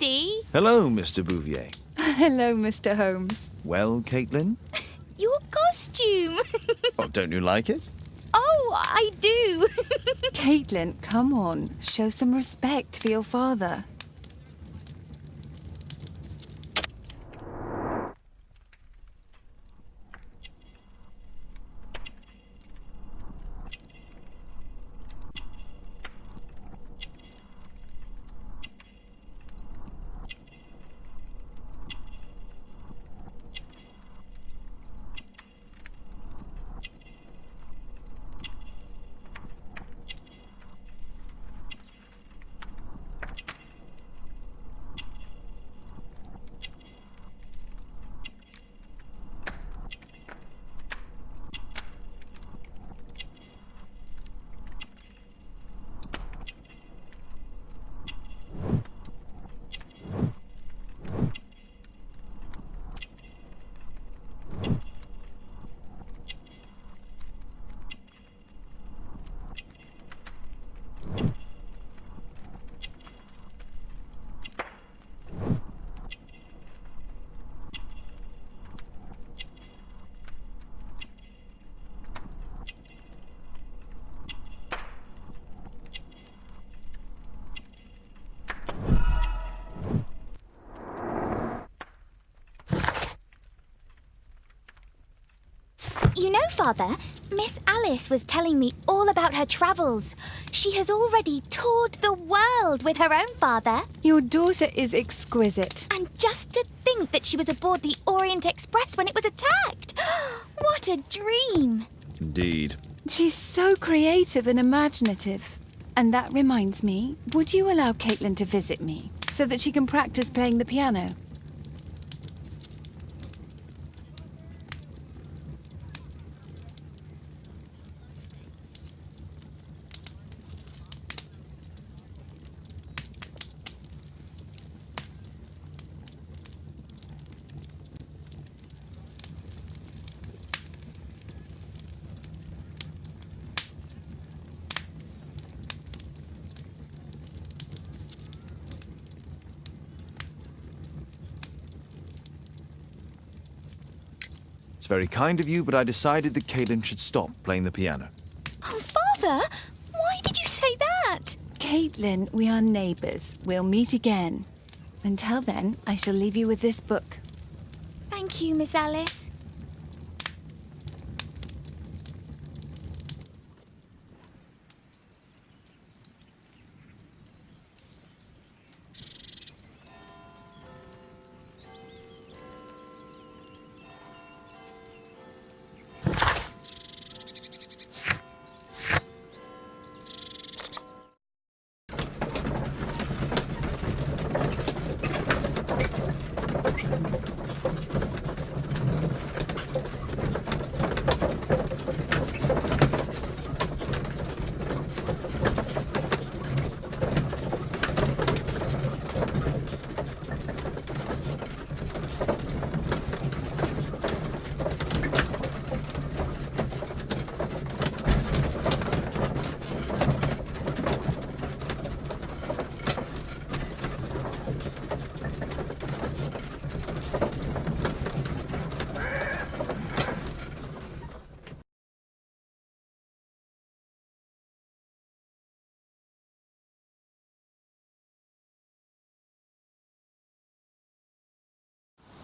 Daddy. Hello, Mr. Bouvier. Hello, Mr. Holmes. Well, Caitlin? Your costume. Oh, don't you like it? Oh, I do. Caitlin, come on. Show some respect for your father. You know, Father, Miss Alice was telling me all about her travels. She has already toured the world with her own father. Your daughter is exquisite. And just to think that she was aboard the Orient Express when it was attacked. What a dream. Indeed. She's so creative and imaginative. And that reminds me, would you allow Caitlin to visit me so that she can practice playing the piano? It's very kind of you, but I decided that Caitlin should stop playing the piano. Oh, Father, why did you say that? Caitlin, we are neighbours. We'll meet again. Until then, I shall leave you with this book. Thank you, Miss Alice.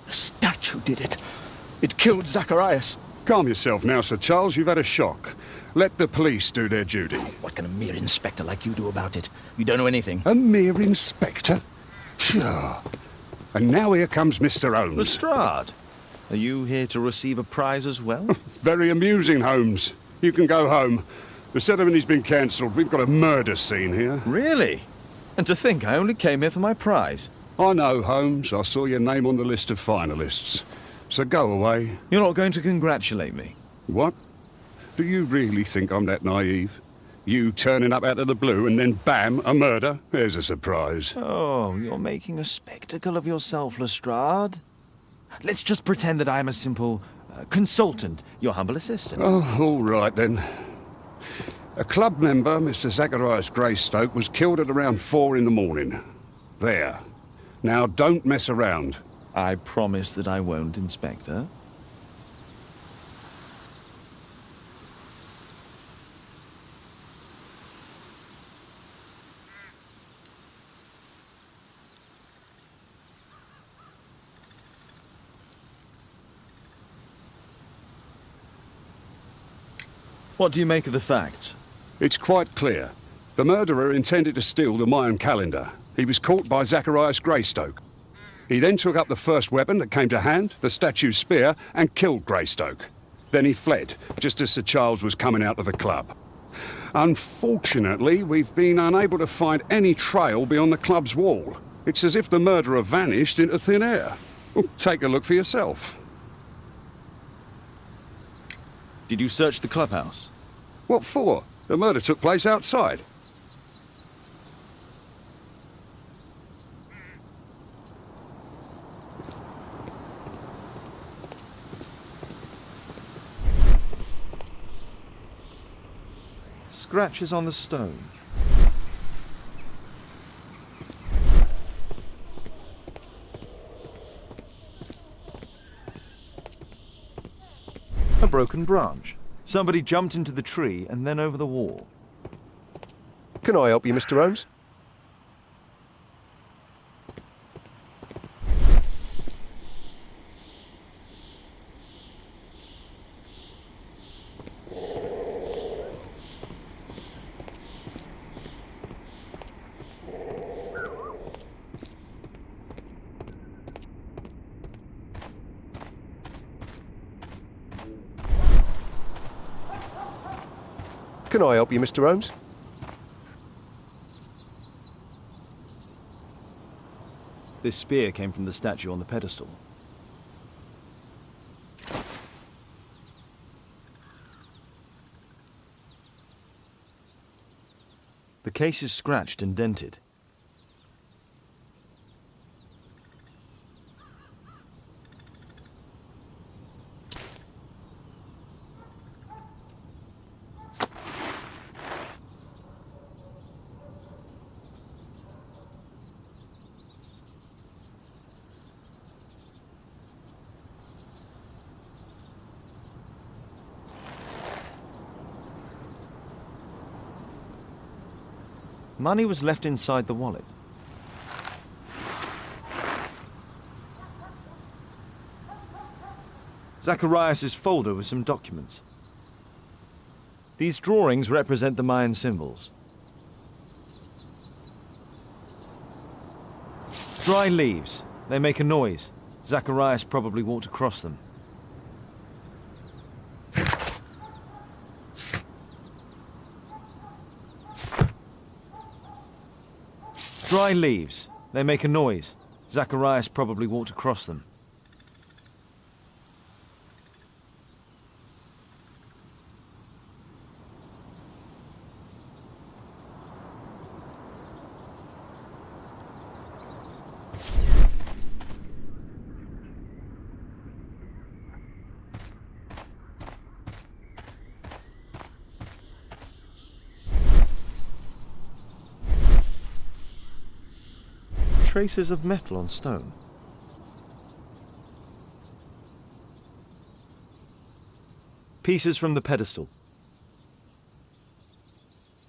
The statue did it. It killed Zacharias. Calm yourself now, Sir Charles. You've had a shock. Let the police do their duty. What can a mere inspector like you do about it? You don't know anything. A mere inspector? Phew. And now here comes Mr. Holmes. Lestrade, are you here to receive a prize as well? Very amusing, Holmes. You can go home. The ceremony's been cancelled. We've got a murder scene here. Really? And to think I only came here for my prize. I know, Holmes. I saw your name on the list of finalists. So go away. You're not going to congratulate me? What? Do you really think I'm that naive? You turning up out of the blue and then bam, a murder? There's a surprise. Oh, you're making a spectacle of yourself, Lestrade. Let's just pretend that I am a simple consultant, your humble assistant. Oh, all right then. A club member, Mr. Zacharias Greystoke, was killed at around 4 in the morning. There. Now, don't mess around. I promise that I won't, Inspector. What do you make of the facts? It's quite clear. The murderer intended to steal the Mayan calendar. He was caught by Zacharias Greystoke. He then took up the first weapon that came to hand, the statue's spear, and killed Greystoke. Then he fled, just as Sir Charles was coming out of the club. Unfortunately, we've been unable to find any trail beyond the club's wall. It's as if the murderer vanished into thin air. Well, take a look for yourself. Did you search the clubhouse? What for? The murder took place outside. Scratches on the stone. A broken branch. Somebody jumped into the tree and then over the wall. Can I help you, Mr. Holmes? Can I help you, Mr. Holmes? This spear came from the statue on the pedestal. The case is scratched and dented. Money was left inside the wallet. Zacharias' folder with some documents. These drawings represent the Mayan symbols. Dry leaves. They make a noise. Zacharias probably walked across them. Dry leaves. They make a noise. Zacharias probably walked across them. Traces of metal on stone. Pieces from the pedestal.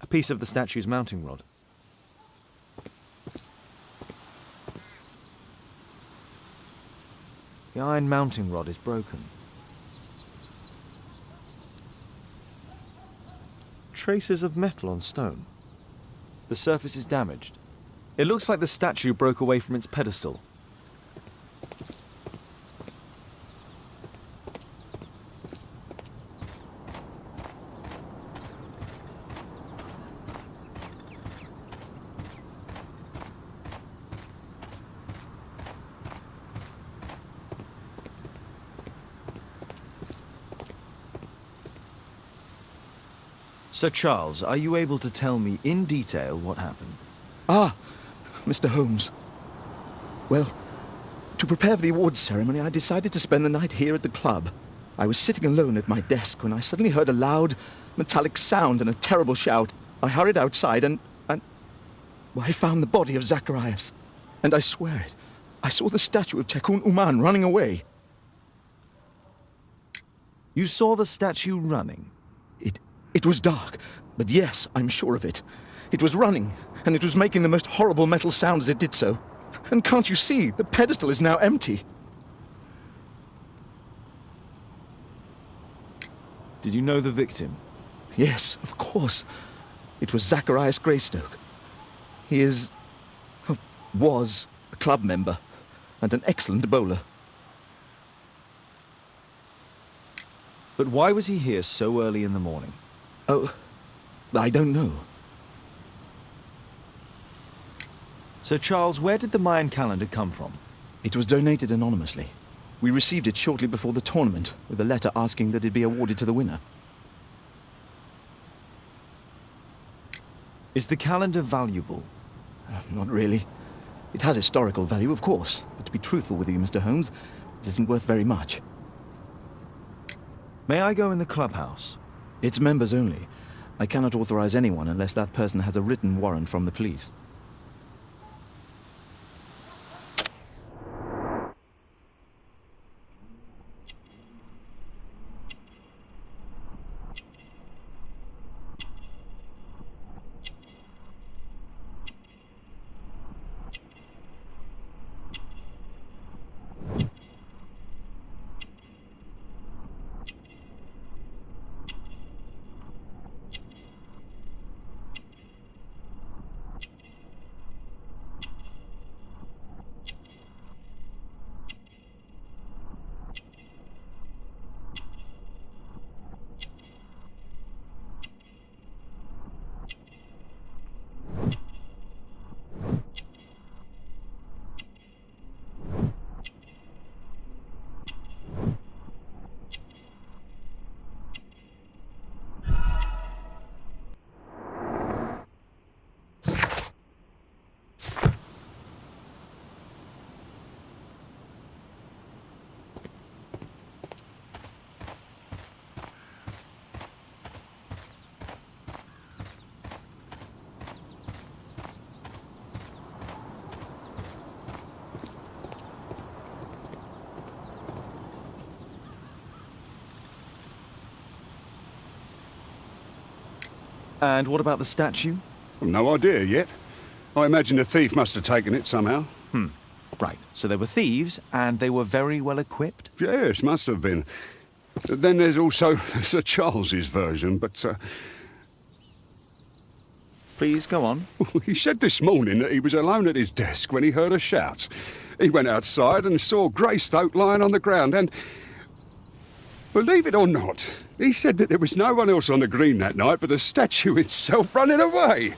A piece of the statue's mounting rod. The iron mounting rod is broken. Traces of metal on stone. The surface is damaged. It looks like the statue broke away from its pedestal. Sir Charles, are you able to tell me in detail what happened? Ah, Mr. Holmes. Well, to prepare for the awards ceremony, I decided to spend the night here at the club. I was sitting alone at my desk when I suddenly heard a loud, metallic sound and a terrible shout. I hurried outside and well, I found the body of Zacharias. And I swear it, I saw the statue of Tekun Uman running away. You saw the statue running? It was dark, but yes, I'm sure of it. It was running, and it was making the most horrible metal sound as it did so. And can't you see, the pedestal is now empty. Did you know the victim? Yes, of course. It was Zacharias Greystoke. He was a club member, and an excellent bowler. But why was he here so early in the morning? Oh, I don't know. Sir Charles, where did the Mayan calendar come from? It was donated anonymously. We received it shortly before the tournament, with a letter asking that it be awarded to the winner. Is the calendar valuable? Not really. It has historical value, of course, but to be truthful with you, Mr. Holmes, it isn't worth very much. May I go in the clubhouse? It's members only. I cannot authorize anyone unless that person has a written warrant from the police. And what about the statue? Well, no idea yet. I imagine the thief must have taken it somehow. Right, so they were thieves, and they were very well equipped? Yes, must have been. Then there's also Sir Charles's version, but Please, go on. he said this morning that he was alone at his desk when he heard a shout. He went outside and saw Greystoke lying on the ground and, believe it or not, he said that there was no one else on the green that night but the statue itself running away.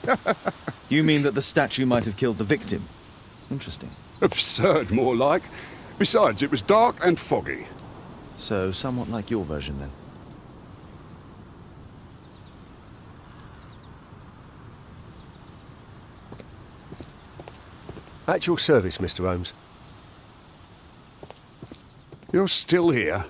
You mean that the statue might have killed the victim? Interesting. Absurd, more like. Besides, it was dark and foggy. So, somewhat like your version, then. At your service, Mr. Holmes. You're still here?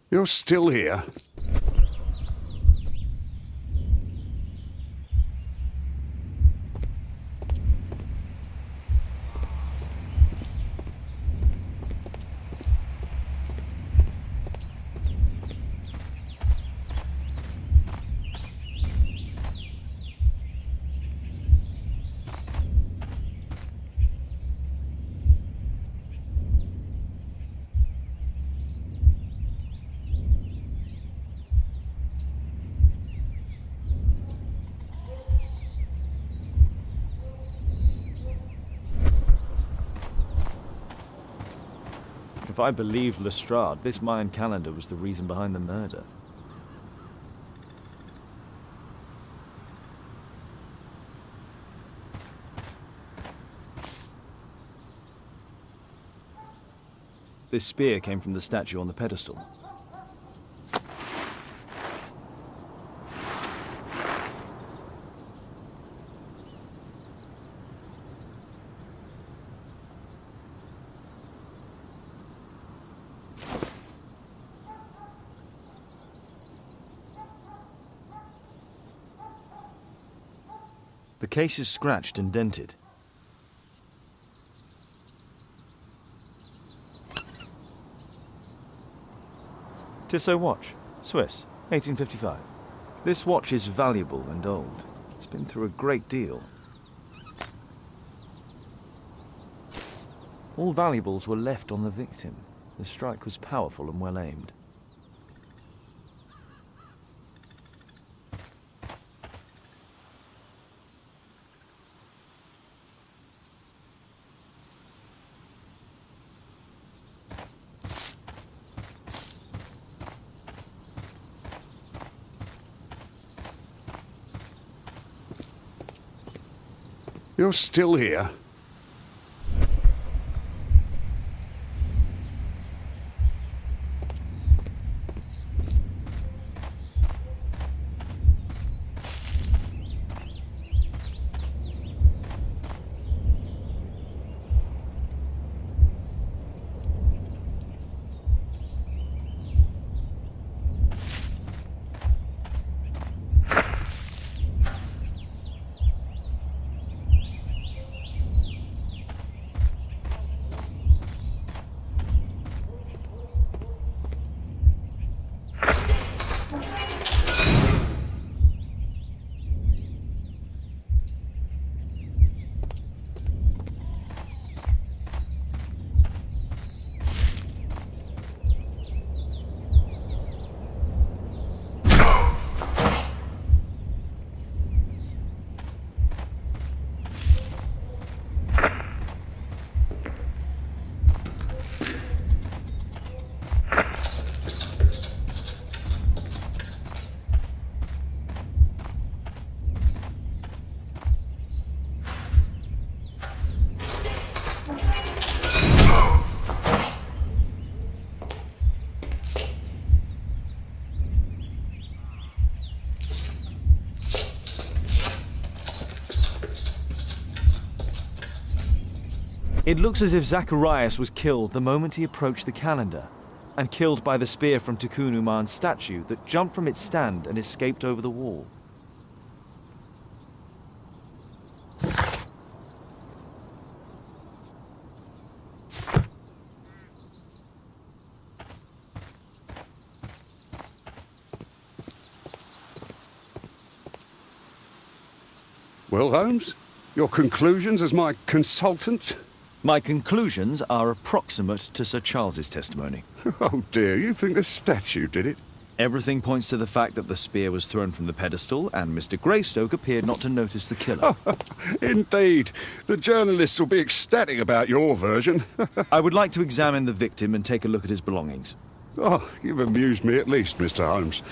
You're still here? If I believed Lestrade, this Mayan calendar was the reason behind the murder. This spear came from the statue on the pedestal. The case is scratched and dented. Tissot watch, Swiss, 1855. This watch is valuable and old. It's been through a great deal. All valuables were left on the victim. The strike was powerful and well aimed. You're still here? It looks as if Zacharias was killed the moment he approached the calendar, and killed by the spear from Tikkun Uman's statue that jumped from its stand and escaped over the wall. Well, Holmes, your conclusions as my consultant? My conclusions are approximate to Sir Charles's testimony. Oh dear, you think the statue did it? Everything points to the fact that the spear was thrown from the pedestal, and Mr. Greystoke appeared not to notice the killer. Indeed. The journalists will be ecstatic about your version. I would like to examine the victim and take a look at his belongings. Oh, you've amused me at least, Mr. Holmes.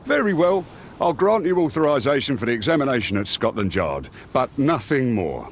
Very well. I'll grant you authorization for the examination at Scotland Yard, but nothing more.